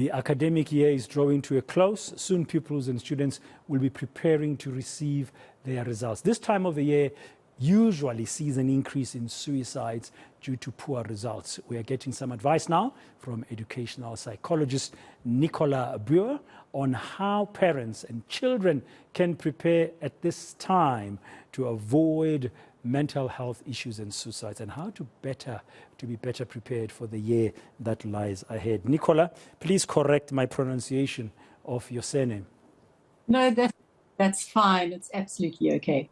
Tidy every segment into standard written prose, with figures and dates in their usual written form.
The academic year is drawing to a close. Soon pupils and students will be preparing to receive their results. This time of the year usually sees an increase in suicides due to poor results. We are getting some advice now from educational psychologist Nicola Buhr on how parents and children can prepare at this time to avoid mental health issues and suicides, and how to be better prepared for the year that lies ahead. Nicola, please correct my pronunciation of your surname. No, that's fine. It's absolutely okay.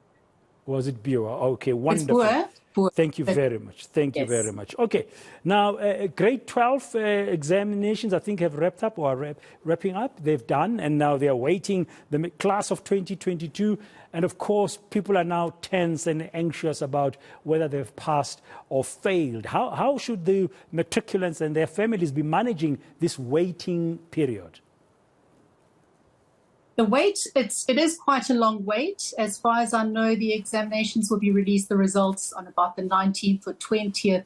Was it Buhr? Okay, wonderful. It's Buhr. Thank you very much. Thank you very much. Okay, now grade 12 examinations I think have wrapped up or are wrapping up. They've done, and now they're waiting the class of 2022. And of course, people are now tense and anxious about whether they've passed or failed. How should the matriculants and their families be managing this waiting period? The wait, it is quite a long wait. As far as I know, the examinations will be released, the results, on about the 19th or 20th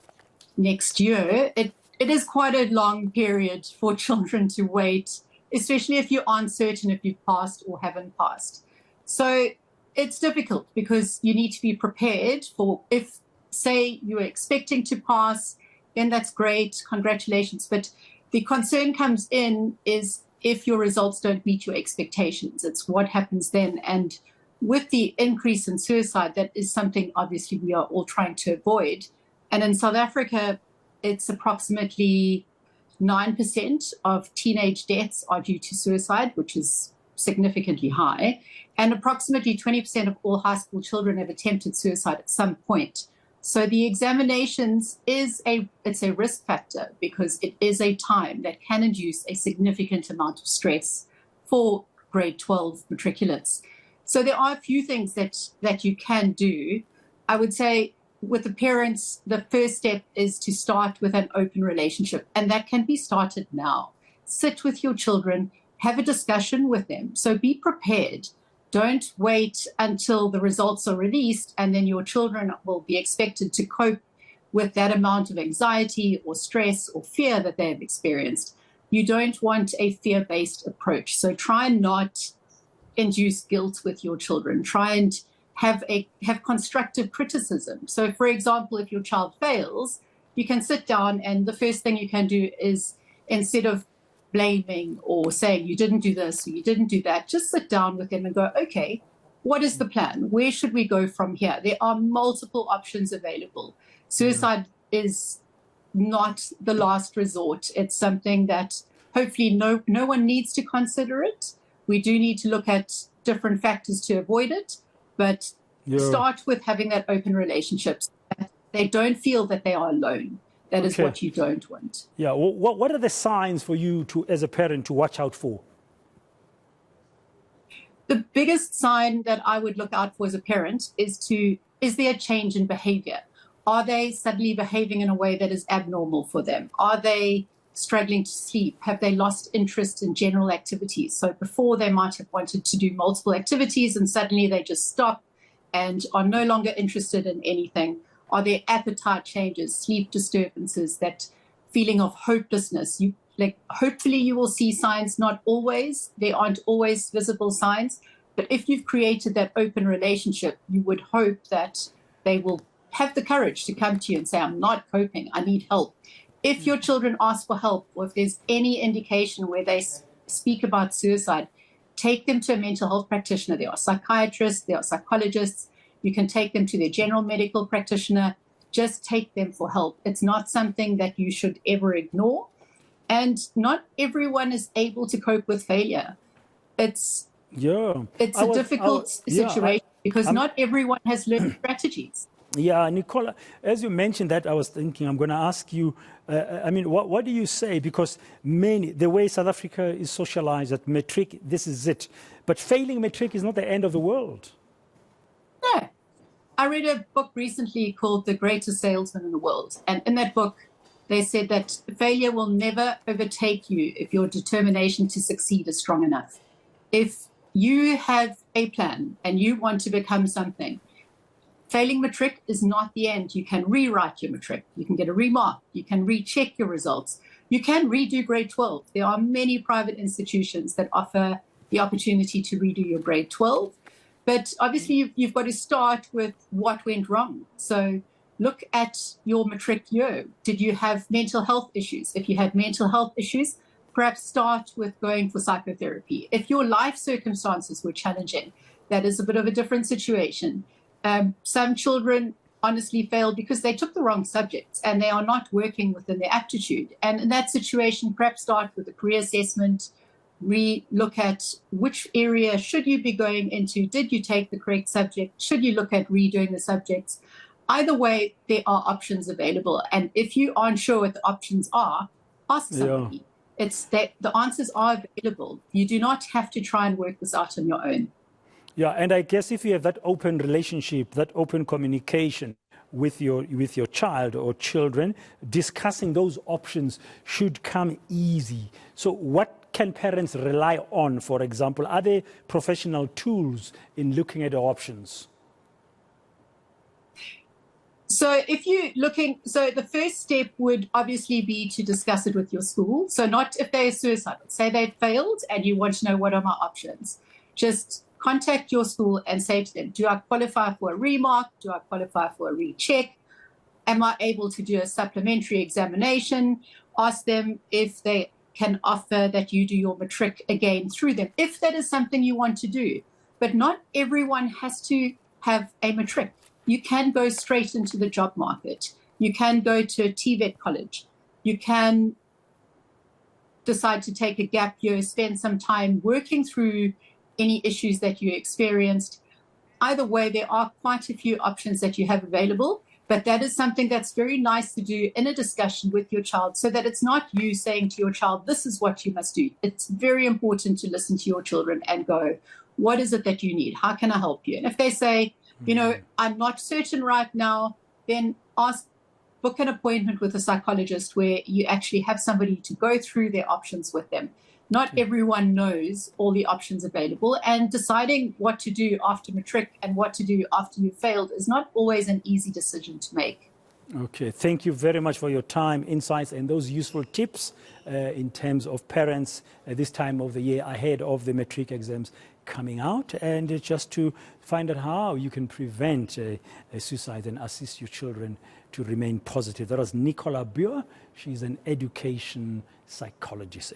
next year. It is quite a long period for children to wait, especially if you aren't certain if you've passed or haven't passed. So it's difficult because you need to be prepared for, if, say, you were expecting to pass, then that's great, congratulations. But the concern comes in is if your results don't meet your expectations. It's what happens then. And with the increase in suicide, that is something obviously we are all trying to avoid. And in South Africa, it's approximately 9% of teenage deaths are due to suicide, which is significantly high. And approximately 20% of all high school children have attempted suicide at some point. So the examinations it's a risk factor because it is a time that can induce a significant amount of stress for grade 12 matriculates. So there are a few things that you can do. I would say with the parents, the first step is to start with an open relationship, and that can be started now. Sit with your children, have a discussion with them. So be prepared. Don't wait until the results are released and then your children will be expected to cope with that amount of anxiety or stress or fear that they have experienced. You don't want a fear-based approach. So try and not induce guilt with your children. Try and have constructive criticism. So, for example, if your child fails, you can sit down and the first thing you can do is, instead of blaming or saying you didn't do this or you didn't do that, just sit down with them and go, okay, what is the plan? Where should we go from here? There are multiple options available. Suicide is not the last resort. It's something that hopefully no one needs to consider it. We do need to look at different factors to avoid it, but start with having that open relationship so that they don't feel that they are alone. That is what you don't want. Yeah. What are the signs for you as a parent to watch out for? The biggest sign that I would look out for as a parent is there a change in behavior? Are they suddenly behaving in a way that is abnormal for them? Are they struggling to sleep? Have they lost interest in general activities? So before they might have wanted to do multiple activities and suddenly they just stop and are no longer interested in anything. Are there appetite changes, sleep disturbances, that feeling of hopelessness? Hopefully you will see signs, not always. They aren't always visible signs. But if you've created that open relationship, you would hope that they will have the courage to come to you and say, I'm not coping, I need help. If your children ask for help, or if there's any indication where they speak about suicide, take them to a mental health practitioner. There are psychiatrists, there are psychologists. You can take them to their general medical practitioner. Just take them for help. It's not something that you should ever ignore. And not everyone is able to cope with failure. It's a difficult situation because not everyone has learned strategies. Yeah, Nicola, as you mentioned that, I was thinking I'm going to ask you, what do you say? Because the way South Africa is socialized at matric, this is it. But failing matric is not the end of the world. No. I read a book recently called The Greatest Salesman in the World. And in that book, they said that failure will never overtake you if your determination to succeed is strong enough. If you have a plan and you want to become something, failing matric is not the end. You can rewrite your matric. You can get a remark. You can recheck your results. you can redo grade 12. There are many private institutions that offer the opportunity to redo your grade 12. But obviously, you've got to start with what went wrong. So look at your matric year. Did you have mental health issues? If you had mental health issues, perhaps start with going for psychotherapy. If your life circumstances were challenging, that is a bit of a different situation. Some children honestly failed because they took the wrong subjects and they are not working within their aptitude. And in that situation, perhaps start with a career assessment, look at which area should you be going into. Did you take the correct subject? Should you look at redoing the subjects? Either way, there are options available. And if you aren't sure what the options are, ask somebody. Yeah. It's that the answers are available. You do not have to try and work this out on your own. Yeah, and I guess if you have that open relationship, that open communication with your child or children, discussing those options should come easy. So what can parents rely on, for example? Are there professional tools in looking at the options? So if you're looking, so the first step would obviously be to discuss it with your school. So not if they're suicidal. Say they've failed and you want to know what are my options. Just contact your school and say to them, do I qualify for a remark? Do I qualify for a recheck? Am I able to do a supplementary examination? Ask them if they can offer that you do your matric again through them, if that is something you want to do. But not everyone has to have a matric. You can go straight into the job market. You can go to a TVET college. You can decide to take a gap year, spend some time working through any issues that you experienced. Either way, there are quite a few options that you have available, but that is something that's very nice to do in a discussion with your child so that it's not you saying to your child, this is what you must do. It's very important to listen to your children and go, what is it that you need? How can I help you? And if they say, you know, I'm not certain right now, then book an appointment with a psychologist where you actually have somebody to go through their options with them. Not everyone knows all the options available, and deciding what to do after matric and what to do after you failed is not always an easy decision to make. Okay, thank you very much for your time, insights, and those useful tips in terms of parents at this time of the year ahead of the matric exams coming out, and just to find out how you can prevent a suicide and assist your children to remain positive. That was Nicola Buhr. She's an education psychologist.